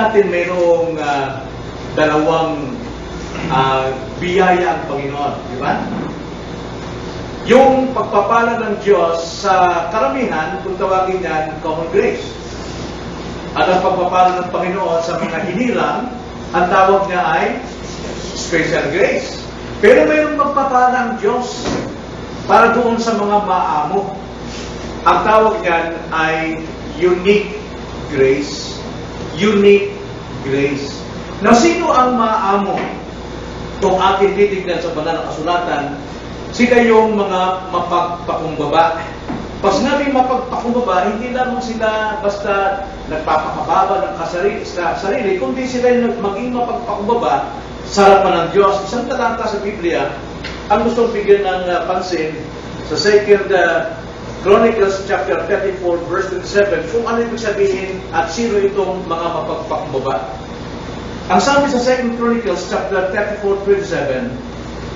natin mayroong dalawang biyaya ang Panginoon, di ba? Yung pagpapala ng Diyos sa karamihan, kung tawagin yan, common grace. At ang pagpapala ng Panginoon sa mga hinilang, ang tawag niya ay special grace. Pero mayroong pagpapala ng Diyos para doon sa mga maamo. Ang tawag niyan ay unique grace. Unique grace. Now, sino ang maamo? Kung ating titignan sa banal na kasulatan, sila yung mga mapagpakumbaba. Pag sinabing mapagpakumbaba, hindi lamang sila basta nagpapakababa ng sarili, kundi sila yung maging mapagpakumbaba sa harapan ng Diyos. Isang talata sa Biblia, ang gustong bigyan ng pansin sa 2 Chronicles chapter 34 verse 27, kung ano ibig sabihin at sino itong mga mapagpakumbaba. Ang sabi sa 2 Chronicles chapter 34:27,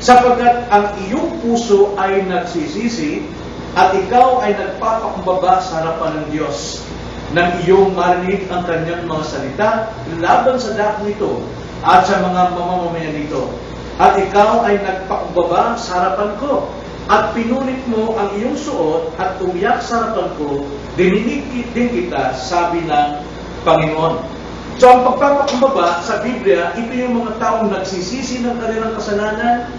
sapagkat ang iyong puso ay nagsisisi at ikaw ay nagpapakumbaba sa harapan ng Diyos nang iyong marinig ang kanyang mga salita laban sa dakong ito at sa mga mamamayan nito. At ikaw ay nagpakumbaba sa harapan ko at pinunit mo ang iyong suot at umiyak sa harapan ko, dininig din kita, sabi ng Panginoon. So, ang pagpapakumbaba sa Biblia, ito yung mga taong nagsisisi ng kanilang kasalanan.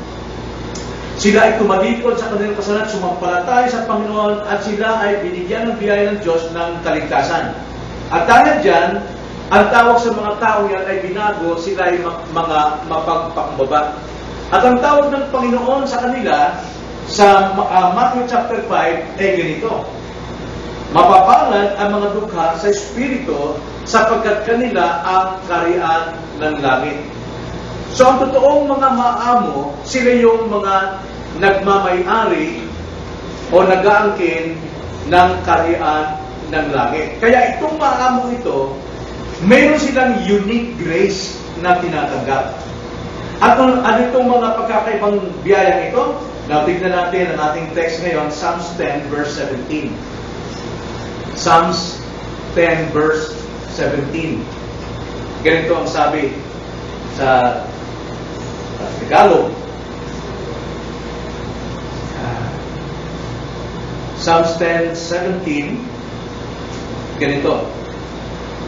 Sila ay tumalikod sa kanilang kasalanan, sumampalataya sa Panginoon, at sila ay binigyan ng biyaya ng Diyos ng kaligtasan. At dahil dyan, ang tawag sa mga tao yan ay binago, sila ay mga mapagpakumbaba. At ang tawag ng Panginoon sa kanila, sa Matthew chapter 5, ay ganito. Mapapalad ang mga dukha sa Espiritu sapagkat kanila ang kaharian ng langit. So ang totoong mga maamo, sila yung mga nagmamay-ari o nag-aangkin ng kaharian ng langit. Kaya itong maamo ito, mayroon silang unique grace na tinatanggap. At ano itong mga pagkakaibang biyayang ito? Now, tignan natin ang ating text ngayon, Psalms 10 verse 17. Psalms 10 verse 17. Ganito ang sabi sa Tagalog. Psalms 10:17. Ganito.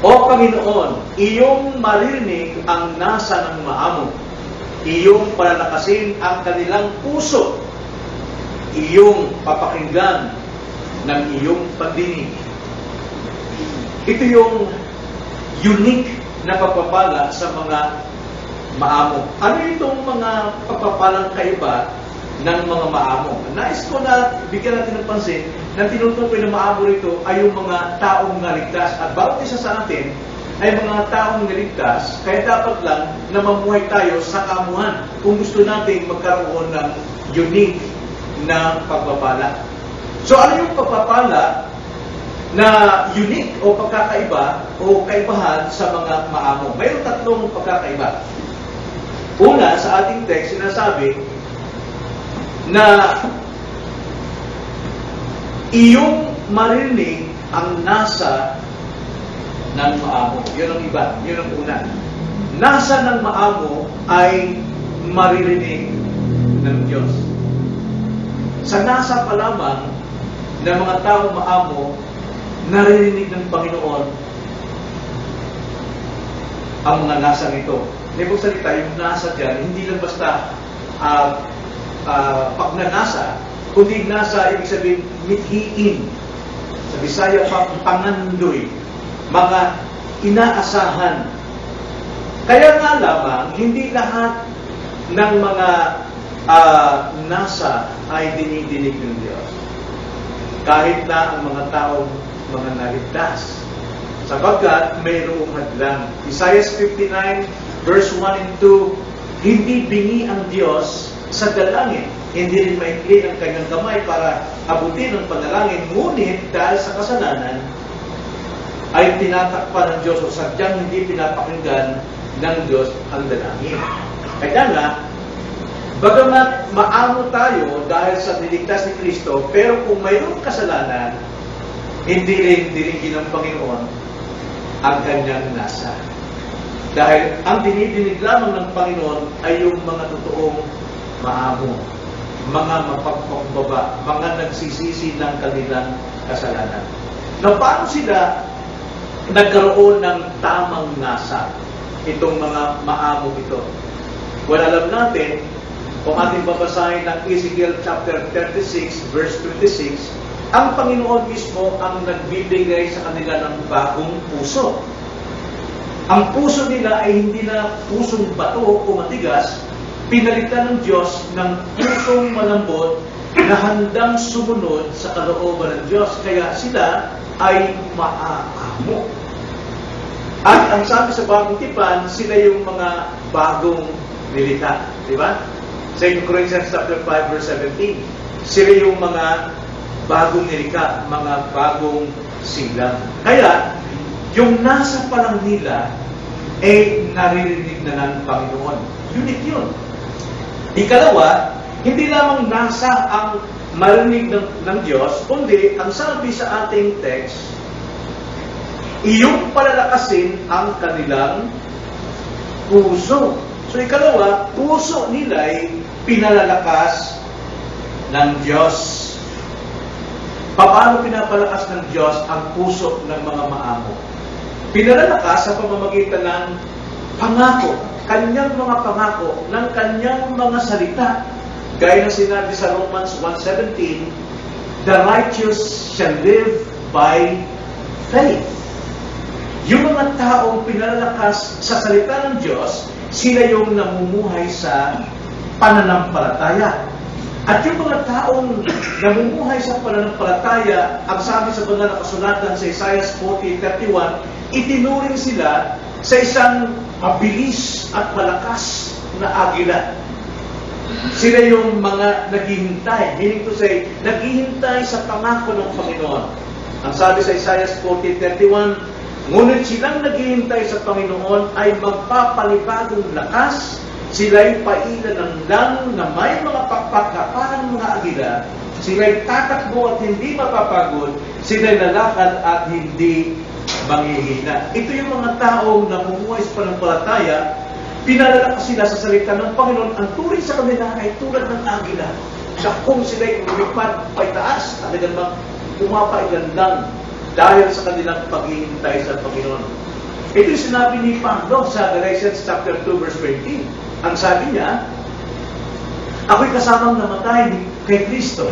O Panginoon, iyong maririnig ang nasa ng maamo. Iyong palalakasin ang kanilang puso. Iyong papakinggan ng iyong pandinig. Ito yung unique na pagpapala sa mga maamo. Ano itong mga pagpapalang kaiba ng mga maamo? Nais ko na bigyan natin ng pansin na tinutukoy ng maamo rito ay yung mga taong naligtas. At bawat isa sa atin ay mga taong naligtas, kaya dapat lang na mamuhay tayo sa kamuhan kung gusto nating magkaroon ng unique na pagpapala. So ano yung pagpapala na unique o pagkakaiba o kaibahan sa mga maamo? Mayroon tatlong pagkakaiba. Una, sa ating text, sinasabi na iyong marinig ang nasa ng maamo. Yun ang iba. Yun ang una. Nasa ng maamo ay maririnig ng Diyos. Sa nasa pa lamang ng mga taong maamo, naririnig ng Panginoon ang mga nasa nito. Ibig salita, yung nasa dyan, hindi lang basta pagnanasa, kundi nasa, ibig sabihin, mithiin. Sa Bisaya, pangandoy. Mga inaasahan. Kaya nga lamang, hindi lahat ng mga nasa ay dinidinig ng Diyos. Kahit na ang mga taong mga naligtas. Sapagkat mayroong hadlang. Isaiah 59 verse 1 and 2, hindi bingi ang Diyos sa dalangin. Hindi rin maikli ang kanyang kamay para abutin ang panalangin. Ngunit dahil sa kasalanan, ay tinatakpan ng Diyos o sadyang hindi pinapakinggan ng Diyos ang dalangin. Kaya nga, bagamat maamo tayo dahil sa niligtas ni Kristo, pero kung mayroong kasalanan, hindi rin diringgin ng Panginoon ang kanyang nasa. Dahil ang dinidinig lamang ng Panginoon ay yung mga totoong maamo, mga mapagpakumbaba, mga nagsisisi ng kanilang kasalanan. Na paano sila nagkaroon ng tamang nasa itong mga maamo ito? Well, alam natin, kung ating babasahin ng Ezekiel chapter 36, verse 26, ang Panginoon mismo ang nagbibigay sa kanila ng bagong puso. Ang puso nila ay hindi na pusong bato o matigas, pinalitan ng Diyos ng pusong malambot na handang sumunod sa kalooban ng Diyos. Kaya sila ay maaamo. At ang sabi sa Bagong Tipan, sila yung mga bagong nilita. Di ba? 2 Corinthians chapter 5, verse 17. Sila yung mga bagong nilika, mga bagong silang. Kaya, yung nasa palang nila, naririnig na ng Panginoon. Unique yun. Ikalawa, hindi lamang nasa ang marinig ng Diyos, kundi ang sabi sa ating text, iyong palalakasin ang kanilang puso. So ikalawa, puso nila'y pinalalakas ng Diyos. Paano pinapalakas ng Diyos ang puso ng mga maamo? Pinalalakas sa pamamagitan ng pangako, kanyang mga pangako, ng kanyang mga salita. Gaya na sinabi sa Romans 1:17, the righteous shall live by faith. Yung mga taong pinalalakas sa salita ng Diyos, sila yung namumuhay sa pananampalataya. At yung mga taong namumuhay sa pananampalataya, ang sabi sa banal na kasulatan sa Isaiah 40:31, itinuring sila sa isang mabilis at malakas na agila. Sila yung mga naghihintay, meaning to say, naghihintay sa pangako ng Panginoon. Ang sabi sa Isaiah 40:31, ngunit silang naghihintay sa Panginoon ay magpapalibagong lakas, sila'y paila ng lang na may mga pakpak na parang mga agila, sila'y tatakbo at hindi mapapagod, sila'y lalakad at hindi manghihina. Ito yung mga taong namumuhay sa pananampalataya, pinalalakas sila sa salita ng Panginoon. Ang turing sa kanila ay tulad ng agila. Na kung sila'y lumipad paitaas, talagang pumapailan lang dahil sa kanilang paghihintay sa Panginoon. Ito yung sinabi ni Pablo sa Galatians chapter 2, verse 20. Ang sabi niya, ako'y kasamang namatay kay Kristo.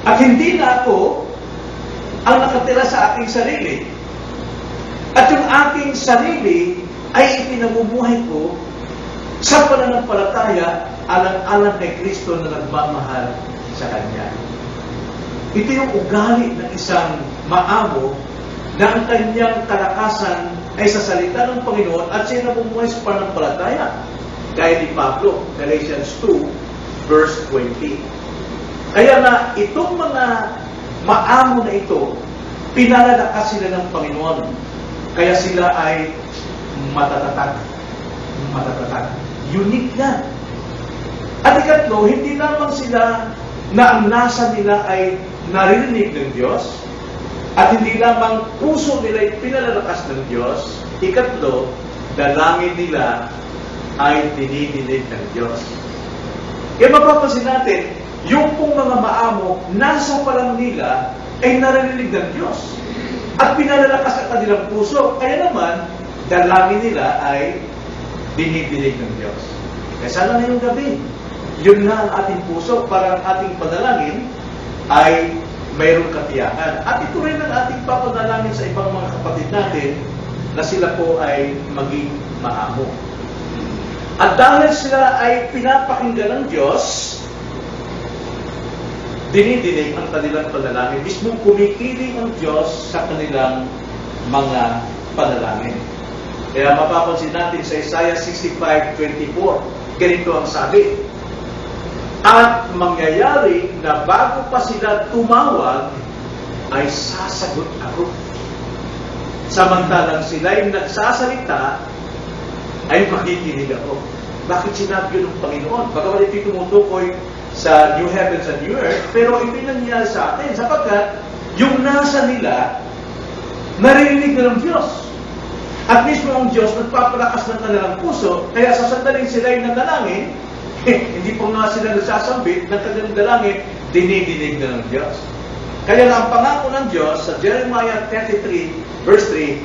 At hindi na ako ang nakatira sa aking sarili. At yung aking sarili ay ipinamumuhay ko sa pananampalataya alang-alang kay Kristo na nagmamahal sa Kanya. Ito yung ugali ng isang maamo na ang kanyang kalakasan ay sa salita ng Panginoon at siya namumuhay sa pananampalataya. Gaya ni Pablo, Galatians 2, verse 20. Kaya na itong mga maamo na ito, pinalalakas sila ng Panginoon. Kaya sila ay matatatag. Matatatag. Unique yan. At ikatlo, hindi lamang sila na ang nasa nila ay naririnig ng Diyos, at hindi lamang puso nila ay pinalalakas ng Diyos. Ikatlo, dalangin nila ay dinidinig ng Diyos. Kaya mapapansin natin, yung pong mga maamo, nasa palang nila ay naririnig ng Diyos. At pinalalakas ang kanilang puso. Kaya naman, dalangin nila ay dinidinig ng Diyos. Kaya sana ngayong gabi, yun na ang ating puso para ang ating panalangin ay mayroong katiyakan. At ito rin ang ating papanalangin sa ibang mga kapatid natin na sila po ay maging maamo. At dahil sila ay pinapakinggan ng Diyos, dinidinig ang kanilang panalangin. Mismo kumikiling ang Diyos sa kanilang mga panalangin. Kaya mapapansin natin sa Isaiah 65:24, ganito ang sabi, at mangyayari na bago pa sila tumawag, ay sasagot ako. Samantalang sila'y nagsasalita, ay makikinig ako. Bakit sinabi yun ng Panginoon? Bagamat ito'y tumutukoy sa New Heavens and New Earth, pero ito'y nangyayari sa atin, sapagkat yung nasa nila, naririnig na ng Diyos. At mismo ang Diyos nagpapalakas ng kanilang puso, kaya sa sandaling sila'y nanalangin, hindi po nga sila nagsasambit ng kanilang dalangin, dinidinig na ng Diyos. Kaya ang pangako ng Diyos sa Jeremiah 33 verse 3,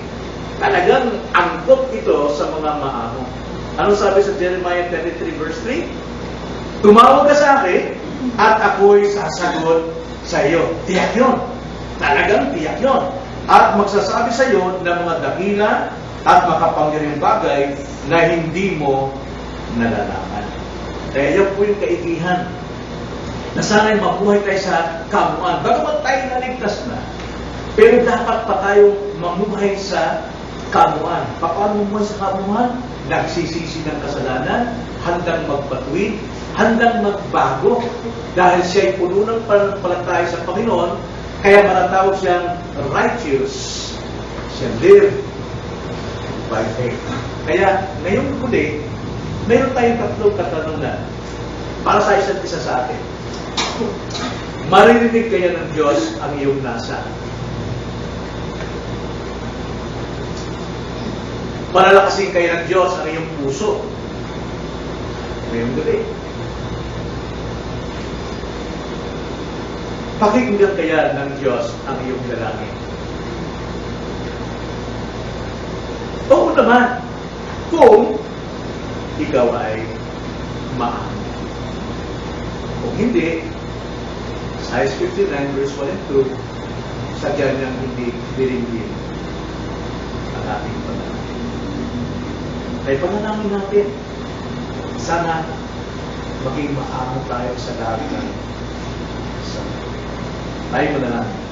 talagang angkop ito sa mga maamo. Ano sabi sa Jeremiah 33 verse 3? Tumawag ka sa akin at ako'y sasagot sa iyo. Tiyak yun. Talagang tiyak yun. At magsasabi sa iyo ng mga dakila at makapangyarihang bagay na hindi mo nalalaman. Kaya yan po yung kaigihan na sana'y mabuhay tayo sa kamuan. Bagamat tayo naligtas na, pero dapat pa tayong mamuhay sa kamuan. Paano mamuhay sa kamuan? Nagsisisi ng kasalanan, handang magpatuwid, handang magbago. Dahil siya'y puno ng pananampalataya sa Panginoon, kaya matatawag siyang righteous. Siya live by faith. Kaya ngayong huli, mayroon tayong tatlong katanungan para sa isa't isa sa atin. Maririnig kaya ng Diyos ang iyong nasa? Palalakasin kaya ng Diyos ang iyong puso? Ngayong gabi. Pakinggan kaya ng Diyos ang iyong dalangin? Oo naman, kung ikaw ay maamo. Kung hindi, Isaiah 59 verse 1 and 2, sadya niyang hindi diringgin ang ating panalangin. Kaya panalangin natin, sana maging maamo tayo sa lahat ng tayo manalangin.